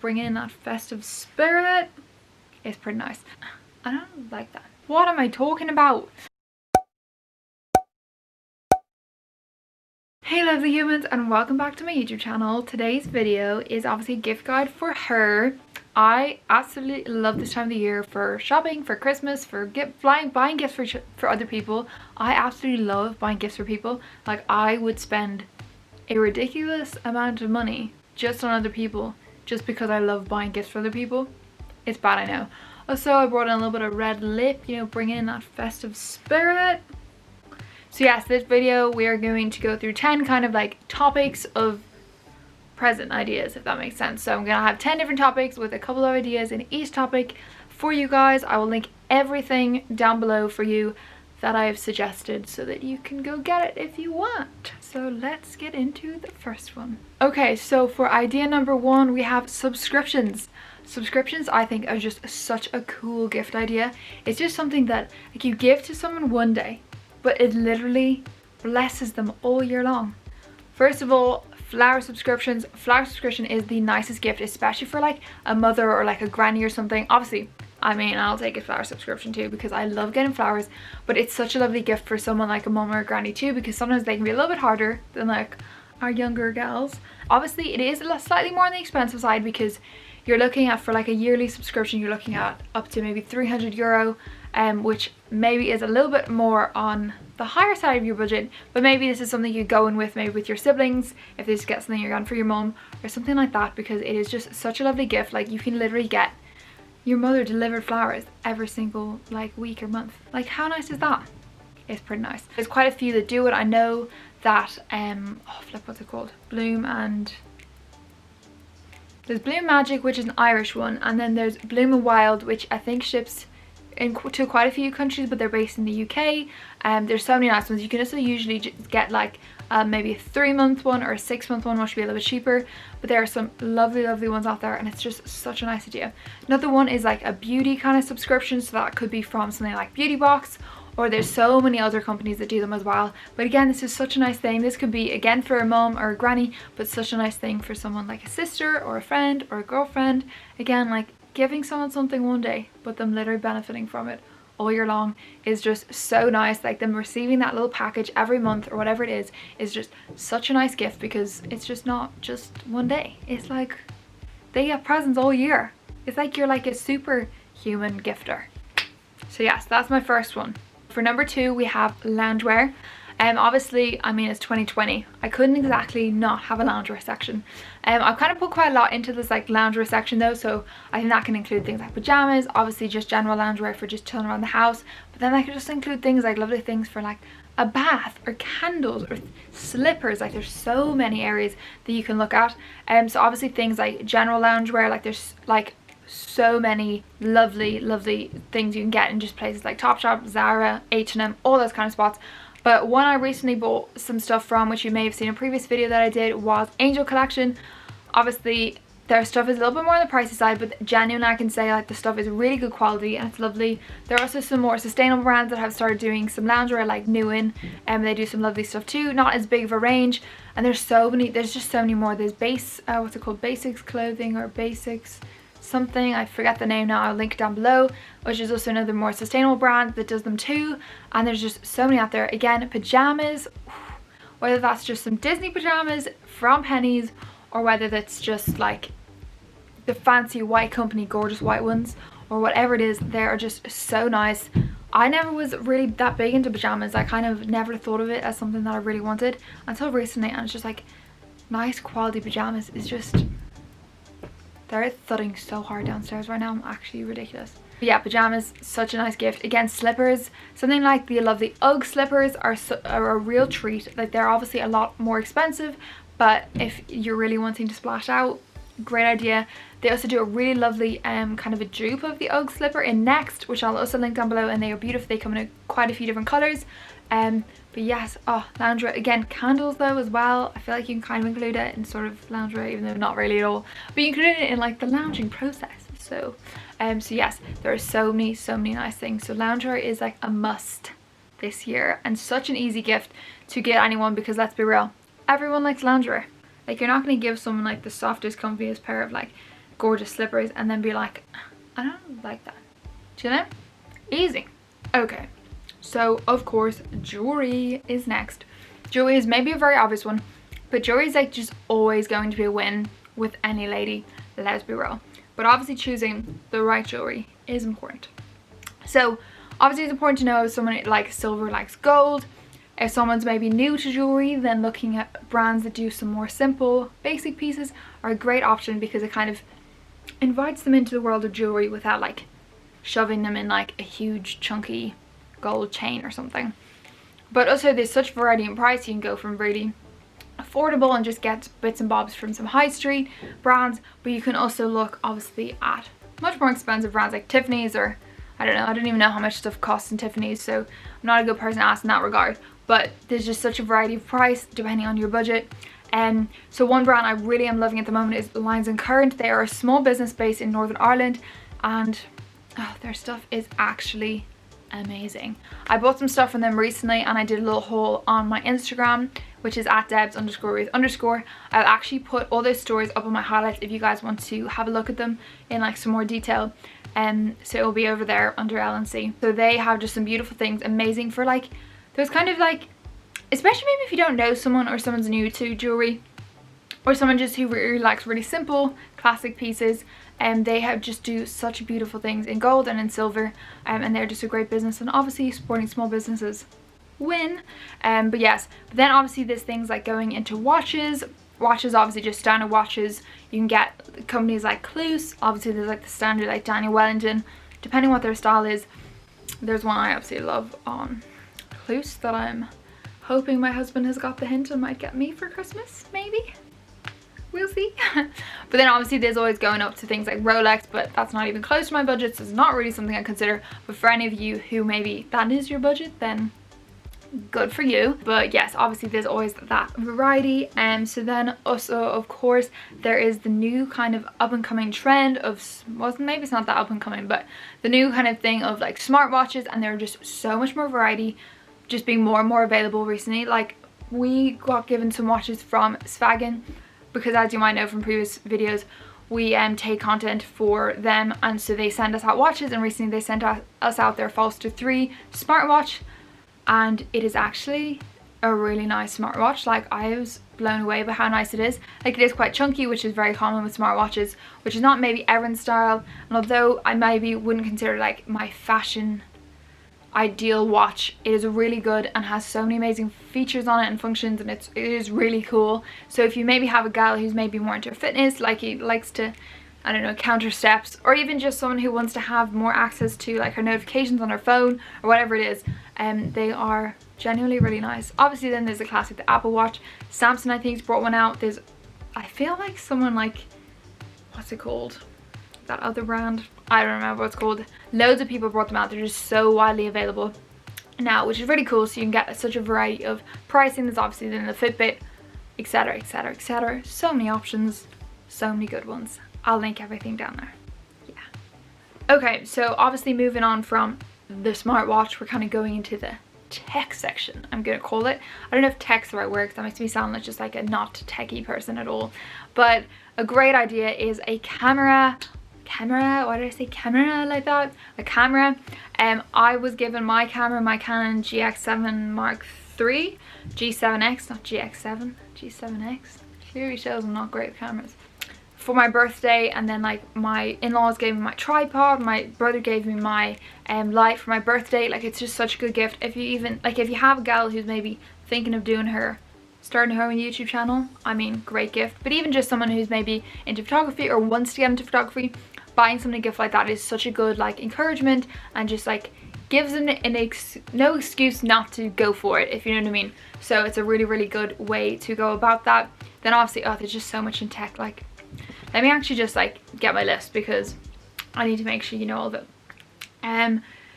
bringing in that festive spirit. It's pretty nice. I don't like that. What am I talking about? Hey lovely humans, and welcome back to my YouTube channel. Today's video is obviously a gift guide for her. I absolutely love this time of the year for shopping, for Christmas, for buying gifts for other people. I absolutely love buying gifts for people. Like, I would spend a ridiculous amount of money just on other people just because I love buying gifts for other people. It's bad, I know. Also, I brought in a little bit of red lip, you know, bring in that festive spirit. So yes, this video we are going to go through 10 kind of like topics of present ideas, if that makes sense. So I'm gonna have 10 different topics with a couple of ideas in each topic for you guys. I will link everything down below for you that I have suggested so that you can go get it if you want. So let's get into the first one. Okay, so for idea number 1, we have subscriptions. Subscriptions, I think, are just such a cool gift idea. It's just something that like you give to someone one day, but it literally blesses them all year long. First of all, flower subscriptions. Flower subscription is the nicest gift, especially for like a mother or like a granny or something. Obviously, I mean, I'll take a flower subscription too because I love getting flowers, but it's such a lovely gift for someone like a mom or a granny too, because sometimes they can be a little bit harder than like our younger gals. Obviously, it is slightly more on the expensive side because you're looking at, for like a yearly subscription, you're looking at up to maybe €300, which maybe is a little bit more on the higher side of your budget, but maybe this is something you go in with, maybe with your siblings, if this gets something you're going for your mum or something like that, because it is just such a lovely gift. Like, you can literally get your mother delivered flowers every single like week or month. Like, how nice is that? It's pretty nice. There's quite a few that do it. I know that oh flip, what's it called? There's Bloom Magic, which is an Irish one, and then there's Bloom and Wild, which I think ships to quite a few countries, but they're based in the UK. There's so many nice ones. You can also usually just get like maybe a 3-month one or a 6-month one, which should be a little bit cheaper, but there are some lovely ones out there, and it's just such a nice idea. Another one is like a beauty kind of subscription, so that could be from something like Beautybox, or there's so many other companies that do them as well. But again, this is such a nice thing. This could be again for a mom or a granny, but such a nice thing for someone like a sister or a friend or a girlfriend. Again, like giving someone something one day but them literally benefiting from it all year long is just so nice. Like, them receiving that little package every month or whatever it is just such a nice gift, because it's just not just one day. It's like they get presents all year. It's like you're like a superhuman gifter. So yes, that's my first one. For number 2, we have loungewear. Obviously, I mean, it's 2020. I couldn't exactly not have a loungewear section. I've kind of put quite a lot into this like loungewear section though, so I think that can include things like pajamas, obviously just general loungewear for just chilling around the house, but then I could just include things like lovely things for like a bath or candles or slippers. Like, there's so many areas that you can look at. So obviously things like general loungewear, like there's like so many lovely things you can get in just places like Topshop, Zara, H&M, all those kind of spots. But one I recently bought some stuff from, which you may have seen in a previous video that I did, was Angel Collection. Obviously their stuff is a little bit more on the pricey side, but genuinely I can say like the stuff is really good quality and it's lovely. There are also some more sustainable brands that have started doing some loungewear, like Newen, and they do some lovely stuff too. Not as big of a range, and there's just so many more. There's what's it called, Basics Clothing or Basics something, I forget the name now, I'll link down below, which is also another more sustainable brand that does them too. And there's just so many out there. Again, pajamas, whether that's just some Disney pajamas from Pennies, or whether that's just like the fancy white company gorgeous white ones, or whatever it is, they are just so nice. I never was really that big into pajamas. I kind of never thought of it as something that I really wanted until recently, and it's just like nice quality pajamas is just, they're thudding so hard downstairs right now, I'm actually ridiculous. But yeah, pajamas, such a nice gift. Again, slippers, something like the lovely Ugg Slippers are a real treat. Like, they're obviously a lot more expensive, but if you're really wanting to splash out, great idea. They also do a really lovely kind of a dupe of the Ugg slipper in Next, which I'll also link down below, and they are beautiful. They come in quite a few different colours. But yes, oh, loungewear. Again, candles though as well. I feel like you can kind of include it in sort of loungewear, even though not really at all. But you include it in like the lounging process. So yes, there are so many nice things. So loungewear is like a must this year, and such an easy gift to get anyone, because let's be real, everyone likes loungewear. Like, you're not going to give someone like the softest, comfiest pair of like gorgeous slippers and then be like, I don't like that. Do you know? Easy. Okay, so of course jewelry is next. Jewelry is maybe a very obvious one, but jewelry is like just always going to be a win with any lady, let's be real. But obviously choosing the right jewelry is important. So obviously it's important to know if someone likes silver, likes gold. If someone's maybe new to jewelry, then looking at brands that do some more simple, basic pieces are a great option, because it kind of invites them into the world of jewelry without like shoving them in like a huge chunky gold chain or something. But also there's such variety in price. You can go from really affordable and just get bits and bobs from some high street brands, but you can also look obviously at much more expensive brands like Tiffany's, or I don't know, I don't even know how much stuff costs in Tiffany's, so I'm not a good person to ask in that regard. But there's just such a variety of price depending on your budget. So one brand I really am loving at the moment is Lines & Current. They are a small business based in Northern Ireland, and their stuff is actually amazing. I bought some stuff from them recently and I did a little haul on my Instagram, which is at Debs_with_. I'll actually put all those stories up on my highlights if you guys want to have a look at them in like some more detail. So it will be over there under L&C. So they have just some beautiful things, amazing for like those kind of like, especially maybe if you don't know someone, or someone's new to jewelry, or someone just who really likes really simple classic pieces. And they have just do such beautiful things in gold and in silver, and they're just a great business, and obviously supporting small businesses win. But yes, but then obviously there's things like going into watches. Obviously just standard watches. You can get companies like Cluse. Obviously there's like the standard like Daniel Wellington, depending what their style is. There's one I absolutely love on Cluse that I'm hoping my husband has got the hint and might get me for Christmas, maybe. We'll see. But then obviously there's always going up to things like Rolex, but that's not even close to my budget, so it's not really something I consider. But for any of you who maybe that is your budget, then good for you. But yes, obviously there's always that variety. And so then also of course there is the new kind of up and coming trend of, well maybe it's not that up and coming, but the new kind of thing of like smartwatches, and there are just so much more variety just being more and more available recently. Like we got given some watches from Swagen, because as you might know from previous videos, we take content for them, and so they send us out watches, and recently they sent us out their Falster 3 smartwatch, and it is actually a really nice smartwatch. Like I was blown away by how nice it is. Like it is quite chunky, which is very common with smartwatches, which is not maybe everyone's style, and although I maybe wouldn't consider like my fashion ideal watch, it is really good and has so many amazing features on it and functions, and it is really cool. So if you maybe have a gal who's maybe more into fitness, like he likes to, I don't know, counter steps, or even just someone who wants to have more access to like her notifications on her phone or whatever it is, they are genuinely really nice. Obviously then there's the classic, the Apple Watch. Samsung I think's brought one out. There's, I feel like someone like, what's it called, that other brand, I don't remember what it's called. Loads of people brought them out. They're just so widely available now, which is really cool. So you can get such a variety of pricing. There's obviously then the Fitbit, etc, etc, etc. So many options, so many good ones. I'll link everything down there. Yeah. Okay, so obviously moving on from the smartwatch, we're kind of going into the tech section, I'm gonna call it. I don't know if tech's the right word, because that makes me sound like just like a not techie person at all. But a great idea is a camera, why did I say camera like that? A camera. I was given my camera, my Canon GX7 Mark III, G7X, not GX7, G7X. Clearly shows I'm not great with cameras. For my birthday, and then like my in-laws gave me my tripod, my brother gave me my light for my birthday. Like it's just such a good gift. If you even, like if you have a gal who's maybe thinking of starting her own YouTube channel, I mean, great gift. But even just someone who's maybe into photography or wants to get into photography, buying something a gift like that is such a good like encouragement, and just like gives them no excuse not to go for it, if you know what I mean. So it's a really, really good way to go about that. Then obviously, there's just so much in tech. Like, let me actually just like get my list, because I need to make sure you know all of it.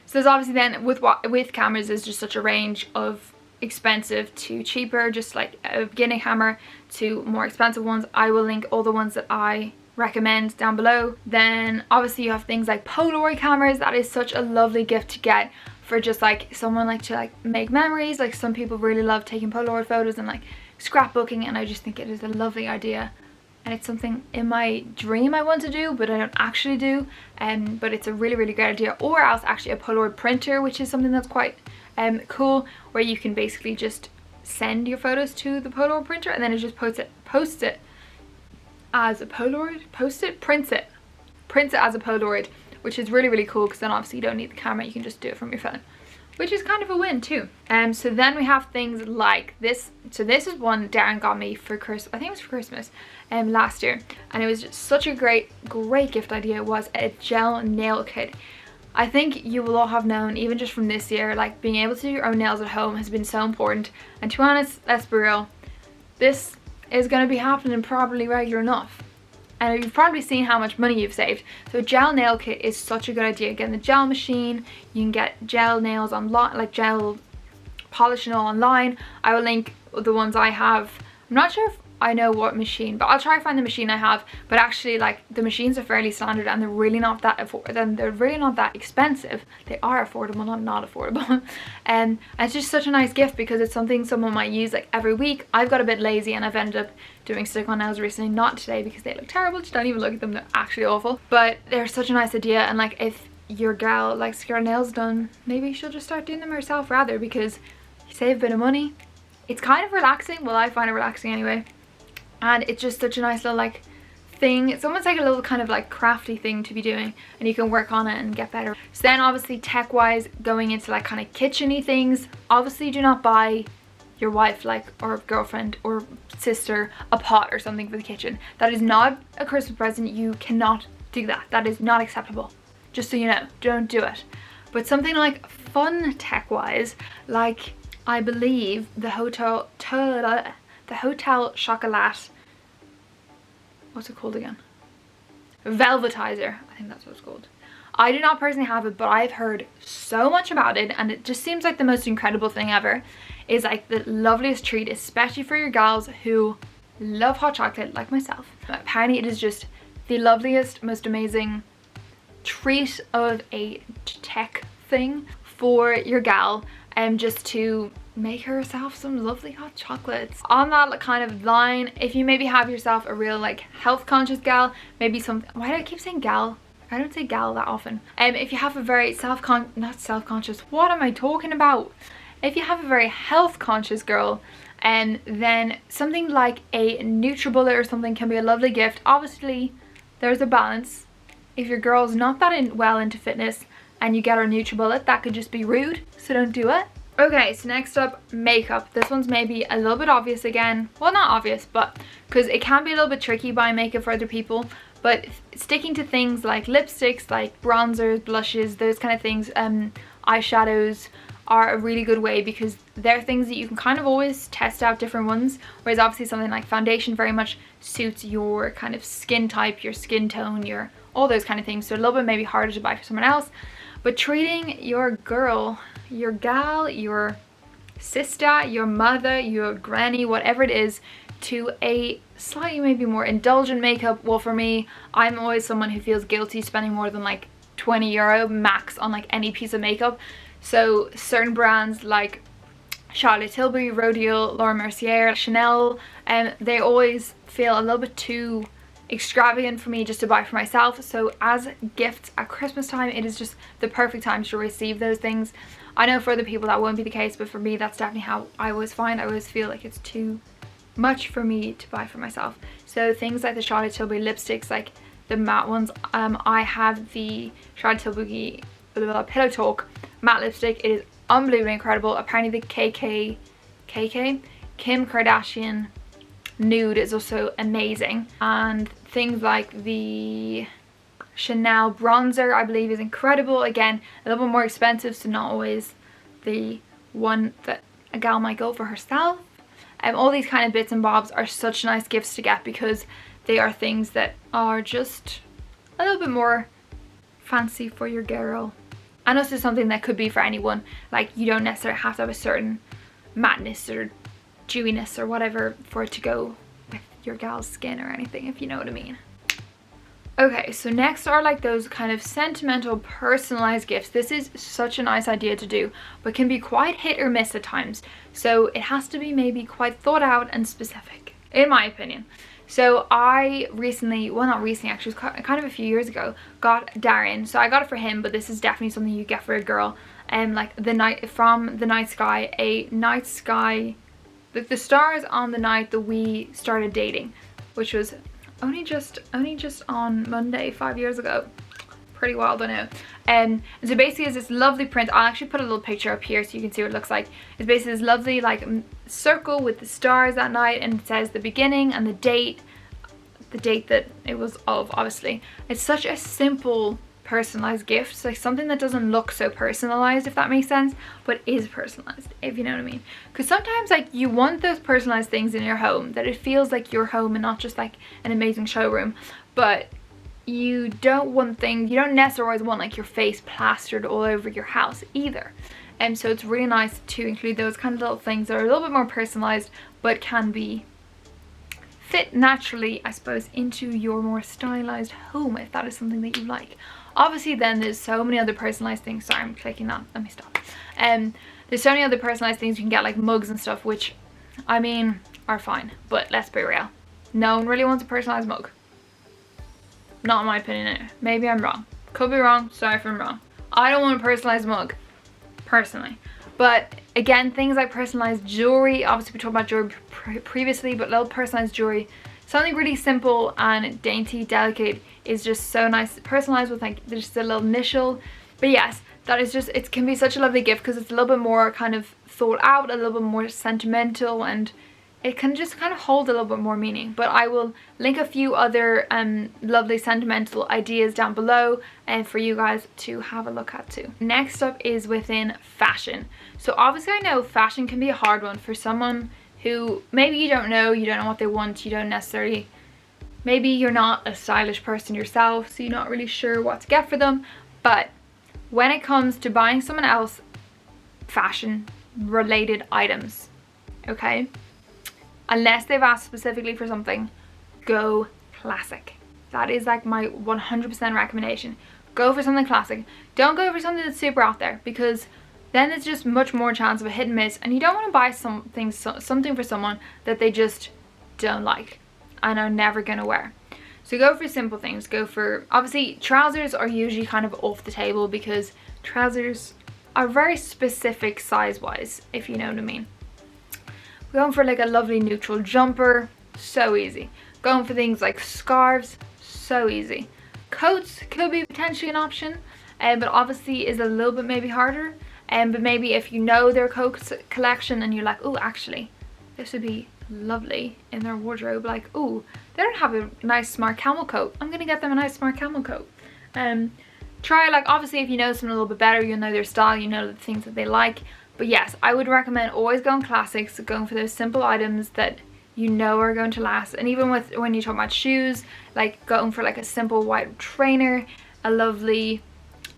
So there's obviously then with cameras, there's just such a range of expensive to cheaper, just like a beginning camera to more expensive ones. I will link all the ones that I recommend down below. Then obviously you have things like Polaroid cameras. That is such a lovely gift to get for just like someone like to like make memories. Like some people really love taking Polaroid photos and like scrapbooking, and I just think it is a lovely idea and it's something in my dream I want to do, but I don't actually do. But it's a really, really great idea. Or else actually a Polaroid printer, which is something that's quite cool, where you can basically just send your photos to the Polaroid printer, and then it just prints it as a Polaroid, prints it as a Polaroid, which is really, really cool, because then obviously you don't need the camera, you can just do it from your phone, which is kind of a win too. So then we have things like this. So this is one Darren got me for Christmas, I think it was for Christmas last year, and it was just such a great gift idea. It was a gel nail kit. I think you will all have known, even just from this year, like being able to do your own nails at home has been so important. And to be honest, let's be real, this is going to be happening probably regular enough. And you've probably seen how much money you've saved. So a gel nail kit is such a good idea. Getting the gel machine, you can get gel nails online, like gel polishing all online. I will link the ones I have. I'm not sure if I know what machine, but I'll try to find the machine I have. But actually, like, the machines are fairly standard, and they're really not that they're really not that expensive. They are affordable, not affordable. And it's just such a nice gift, because it's something someone might use like every week. I've got a bit lazy and I've ended up doing stick-on nails recently, not today because they look terrible. Just don't even look at them, they're actually awful. But they're such a nice idea, and like if your gal likes to get her nails done, maybe she'll just start doing them herself rather, because you save a bit of money. It's kind of relaxing. Well, I find it relaxing anyway. And it's just such a nice little like thing. It's almost like a little kind of like crafty thing to be doing, and you can work on it and get better. So then obviously tech wise, going into like kind of kitchen-y things, obviously do not buy your wife like, or girlfriend or sister, a pot or something for the kitchen. That is not a Christmas present. You cannot do that. That is not acceptable. Just so you know, don't do it. But something like fun tech wise, like I believe the Hotel Chocolat, what's it called again? Velvetiser, I think that's what it's called. I do not personally have it, but I've heard so much about it, and it just seems like the most incredible thing ever. Is like the loveliest treat, especially for your gals who love hot chocolate like myself. Apparently it is just the loveliest, most amazing treat of a tech thing for your gal, and just to make herself some lovely hot chocolates. On that kind of line, if you maybe have yourself a real like health conscious gal, maybe something, why do I keep saying gal? I don't say gal that often. If you have a very not self-conscious, what am I talking about? If you have a very health conscious girl, then something like a NutriBullet or something can be a lovely gift. Obviously there's a balance. If your girl's not that well into fitness and you get her NutriBullet, that could just be rude, so don't do it. Okay, so next up, makeup. This one's maybe a little bit obvious again. Well, not obvious, but because it can be a little bit tricky buying makeup for other people. But sticking to things like lipsticks, like bronzers, blushes, those kind of things, eyeshadows are a really good way, because they're things that you can kind of always test out different ones. Whereas obviously something like foundation very much suits your kind of skin type, your skin tone, your all those kind of things. So a little bit maybe harder to buy for someone else. But treating your girl, your gal, your sister, your mother, your granny, whatever it is, to a slightly maybe more indulgent makeup. Well, for me, I'm always someone who feels guilty spending more than like €20 max on like any piece of makeup. So certain brands like Charlotte Tilbury, Rodial, Laura Mercier, Chanel, they always feel a little bit too extravagant for me just to buy for myself. So as gifts at Christmas time, it is just the perfect time to receive those things. I know for other people that won't be the case, but for me that's definitely how I always find. I always feel like it's too much for me to buy for myself. So things like the Charlotte Tilbury lipsticks, like the matte ones, I have the Charlotte Tilbury Pillow Talk matte lipstick. It is unbelievably incredible. Apparently the Kim Kardashian nude is also amazing, and things like the Chanel bronzer I believe is incredible. Again, a little bit more expensive, so not always the one that a gal might go for herself. All these kind of bits and bobs are such nice gifts to get, because they are things that are just a little bit more fancy for your girl. And also something that could be for anyone. Like, you don't necessarily have to have a certain matteness or dewiness or whatever for it to go with your gal's skin or anything, if you know what I mean. Okay, so next are like those kind of sentimental personalized gifts. This is such a nice idea to do, but can be quite hit or miss at times. So it has to be maybe quite thought out and specific, in my opinion. So I recently, well not recently actually, it was kind of a few years ago, got Darren. So I got it for him, but this is definitely something you get for a girl. Like the night, from the night sky, a night sky, the stars on the night that we started dating, which was only just on Monday 5 years ago. Pretty wild, I know. And so basically it's this lovely print. I'll actually put a little picture up here so you can see what it looks like. It's basically this lovely like circle with the stars that night, and it says the beginning and the date that it was of, obviously. It's such a simple personalized gift. It's like something that doesn't look so personalized, if that makes sense, but is personalized, if you know what I mean. Because sometimes like you want those personalized things in your home, that it feels like your home and not just like an amazing showroom. But you don't necessarily always want like your face plastered all over your house either. And so it's really nice to include those kind of little things that are a little bit more personalized, but can be fit naturally, I suppose, into your more stylized home, if that is something that you like. Obviously then there's so many other personalized things. Sorry, I'm clicking that, let me stop. There's so many other personalized things you can get, like mugs and stuff, which I mean are fine, but let's be real, no one really wants a personalized mug. Not in my opinion anyway. Maybe I'm wrong, could be wrong, sorry if I'm wrong. I don't want a personalized mug personally. But again, things like personalized jewelry, obviously we talked about jewelry previously, but little personalized jewelry, something really simple and dainty, delicate, is just so nice. Personalized with like just a little initial. But yes, that is just, it can be such a lovely gift because it's a little bit more kind of thought out, a little bit more sentimental, and it can just kind of hold a little bit more meaning. But I will link a few other lovely sentimental ideas down below and for you guys to have a look at too. Next up is within fashion. So obviously I know fashion can be a hard one for someone who maybe you don't know what they want, you don't necessarily, maybe you're not a stylish person yourself, so you're not really sure what to get for them. But when it comes to buying someone else fashion related items, okay, unless they've asked specifically for something, go classic. That is like my 100% recommendation. Go for something classic. Don't go for something that's super out there, because then it's just much more chance of a hit and miss, and you don't want to buy something for someone that they just don't like and are never gonna wear. So go for simple things. Go for, obviously trousers are usually kind of off the table because trousers are very specific size wise, if you know what I mean. Going for like a lovely neutral jumper, so easy. Going for things like scarves, so easy. Coats could be potentially an option, but obviously is a little bit maybe harder. But maybe if you know their coat collection and you're like, oh, actually this would be lovely in their wardrobe, like, oh, they don't have a nice smart camel coat, I'm gonna get them a nice smart camel coat. Try, like, obviously if you know someone a little bit better, you know their style, you know the things that they like. But yes, I would recommend always going classics, going for those simple items that you know are going to last. And even with, when you talk about shoes, like going for like a simple white trainer, a lovely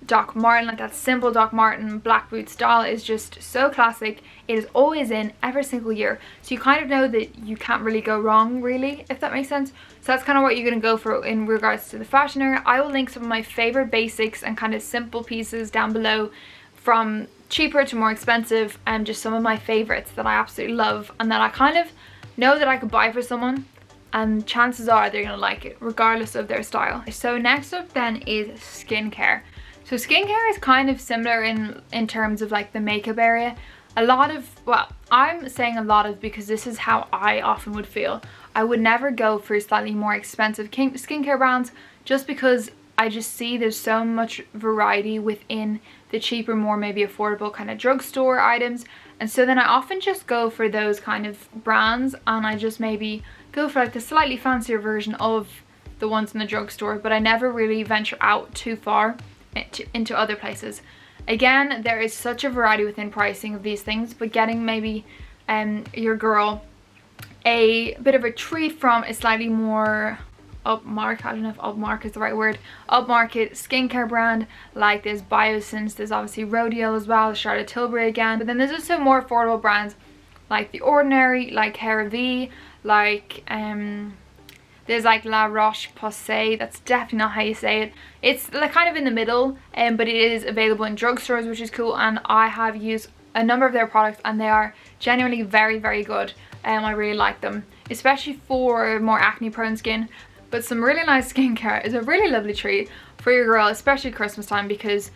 Doc Marten, like that simple Doc Marten black boot style is just so classic. It is always in every single year, so you kind of know that you can't really go wrong, really, if that makes sense. So that's kind of what you're going to go for in regards to the fashion area. I will link some of my favorite basics and kind of simple pieces down below, from cheaper to more expensive, and just some of my favorites that I absolutely love and that I kind of know that I could buy for someone and chances are they're going to like it regardless of their style. So next up then is skincare. So skincare is kind of similar in terms of like the makeup area. A lot of, well, I'm saying a lot of because this is how I often would feel. I would never go for slightly more expensive skincare brands just because I just see there's so much variety within the cheaper, more maybe affordable kind of drugstore items. And so then I often just go for those kind of brands, and I just maybe go for like the slightly fancier version of the ones in the drugstore, but I never really venture out too far into other places. Again, there is such a variety within pricing of these things, but getting maybe your girl a bit of a treat from a slightly more upmarket, I don't know if upmarket is the right word, upmarket skincare brand, like there's Biossance, there's obviously Rodial as well, Charlotte Tilbury again, but then there's also more affordable brands like The Ordinary, like Hair V, like there's like La Roche Posay. That's definitely not how you say it. It's like kind of in the middle, but it is available in drugstores, which is cool, and I have used a number of their products and they are genuinely very, very good. I really like them, especially for more acne prone skin. But some really nice skincare is a really lovely treat for your girl, especially Christmas time, because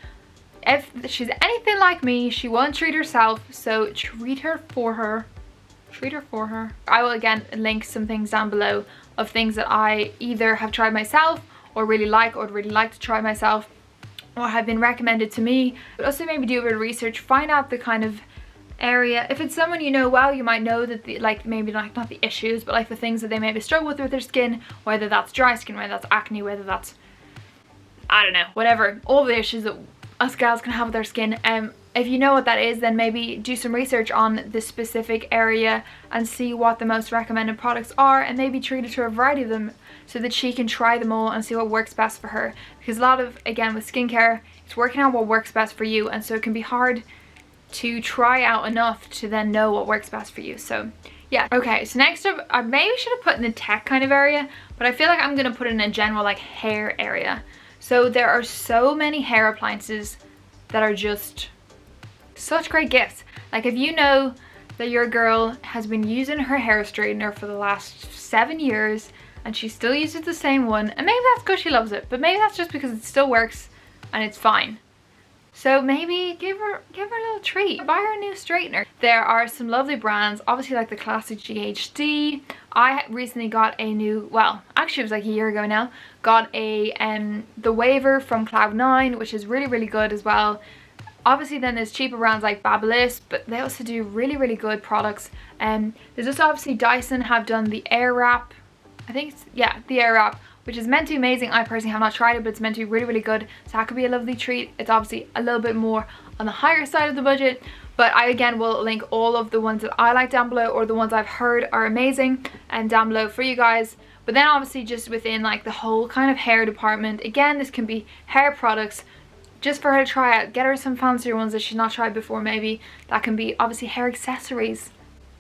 if she's anything like me, she won't treat herself, so treat her for her. Treat her for her. I will again link some things down below of things that I either have tried myself or really like, or would really like to try myself, or have been recommended to me. But also maybe do a bit of research, find out the kind of area. If it's someone you know well, you might know that the, like, maybe like not the issues, but like the things that they maybe struggle with their skin, whether that's dry skin, whether that's acne, whether that's, I don't know, whatever, all the issues that us gals can have with our skin. If you know what that is, then maybe do some research on the specific area and see what the most recommended products are, and maybe treat her to a variety of them so that she can try them all and see what works best for her. Because a lot of, again, with skincare, it's working out what works best for you, and so it can be hard to try out enough to then know what works best for you. So yeah. Okay, so next up, I maybe should have put in the tech kind of area, but I feel like I'm gonna put it in a general like hair area. So there are so many hair appliances that are just such great gifts. Like if you know that your girl has been using her hair straightener for the last 7 years and she still uses the same one, and maybe that's because she loves it, but maybe that's just because it still works and it's fine. So maybe give her a little treat. Buy her a new straightener. There are some lovely brands, obviously like the classic GHD. I recently got a new, well, actually it was like a year ago now, got a the Waver from Cloud9, which is really, really good as well. Obviously then there's cheaper brands like Babyliss, but they also do really, really good products. There's also obviously Dyson have done the Airwrap. I think it's, yeah, the Airwrap, which is meant to be amazing. I personally have not tried it, but it's meant to be really, really good. So that could be a lovely treat. It's obviously a little bit more on the higher side of the budget, but I again will link all of the ones that I like down below, or the ones I've heard are amazing, and down below for you guys. But then obviously just within like the whole kind of hair department, again, this can be hair products just for her to try out. Get her some fancier ones that she's not tried before maybe. That can be obviously hair accessories.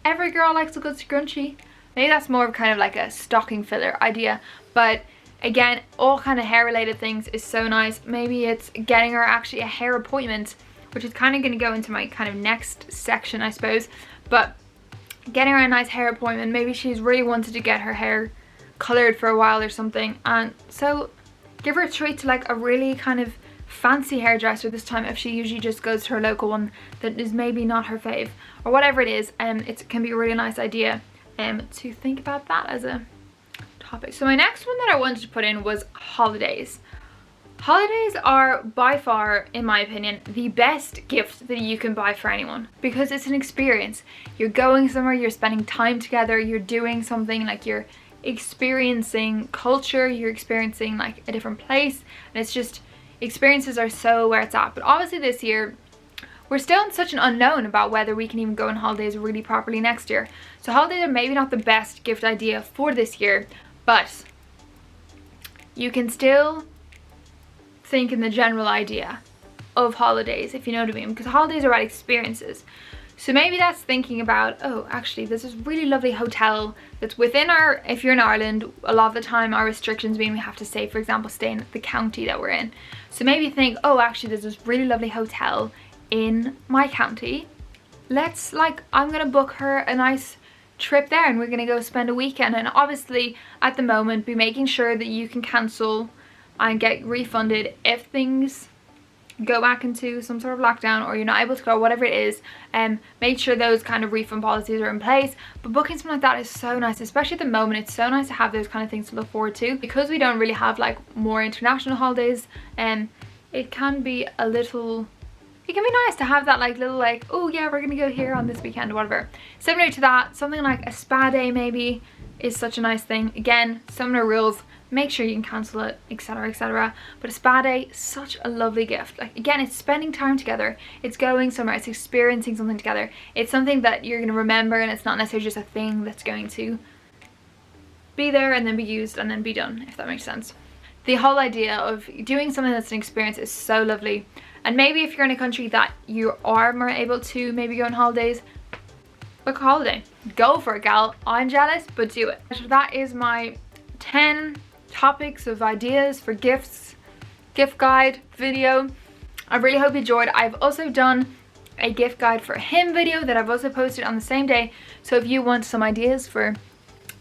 Every girl likes a good scrunchie. Maybe that's more of kind of like a stocking filler idea, but again, all kind of hair related things is so nice. Maybe it's getting her actually a hair appointment, which is kind of going to go into my kind of next section, I suppose. But getting her a nice hair appointment, maybe she's really wanted to get her hair colored for a while or something, and so give her a treat to like a really kind of fancy hairdresser this time, if she usually just goes to her local one that is maybe not her fave, or whatever it is. It can be a really nice idea to think about that as a topic. So my next one that I wanted to put in was holidays. Holidays are by far, in my opinion, the best gift that you can buy for anyone, because it's an experience. You're going somewhere, you're spending time together, you're doing something, like you're experiencing culture, you're experiencing like a different place, and it's just, experiences are so where it's at. But obviously this year we're still in such an unknown about whether we can even go on holidays really properly next year. So holidays are maybe not the best gift idea for this year, but you can still think in the general idea of holidays, if you know what I mean, because holidays are about experiences. So maybe that's thinking about, oh, actually there's this really lovely hotel that's within our, if you're in Ireland, a lot of the time our restrictions mean we have to say, for example, stay in the county that we're in. So maybe think, oh, actually there's this really lovely hotel in my county. Let's, like, I'm gonna book her a nice trip there and we're gonna go spend a weekend. And obviously at the moment be making sure that you can cancel and get refunded if things go back into some sort of lockdown or you're not able to go, whatever it is. Make sure those kind of refund policies are in place. But booking something like that is so nice, especially at the moment. It's so nice to have those kind of things to look forward to, because we don't really have like more international holidays, and it can be a little, it can be nice to have that like little like, oh yeah, we're gonna go here on this weekend or whatever. Similar to that, something like a spa day maybe is such a nice thing. Again, similar rules, make sure you can cancel it, etc, etc. But a spa day, such a lovely gift. Like again, it's spending time together, it's going somewhere, it's experiencing something together. It's something that you're going to remember, and it's not necessarily just a thing that's going to be there and then be used and then be done, if that makes sense. The whole idea of doing something that's an experience is so lovely. And maybe if you're in a country that you are more able to maybe go on holidays, book a holiday. Go for it, gal. I'm jealous, but do it. So that is my 10 topics of ideas for gifts, gift guide video. I really hope you enjoyed. I've also done a gift guide for him video that I've also posted on the same day. So if you want some ideas for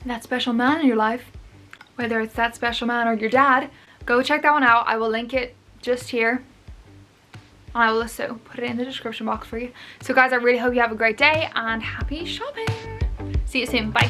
that special man in your life, whether it's that special man or your dad, go check that one out. I will link it just here. I will also put it in the description box for you. So guys, I really hope you have a great day and happy shopping. See you soon. Bye.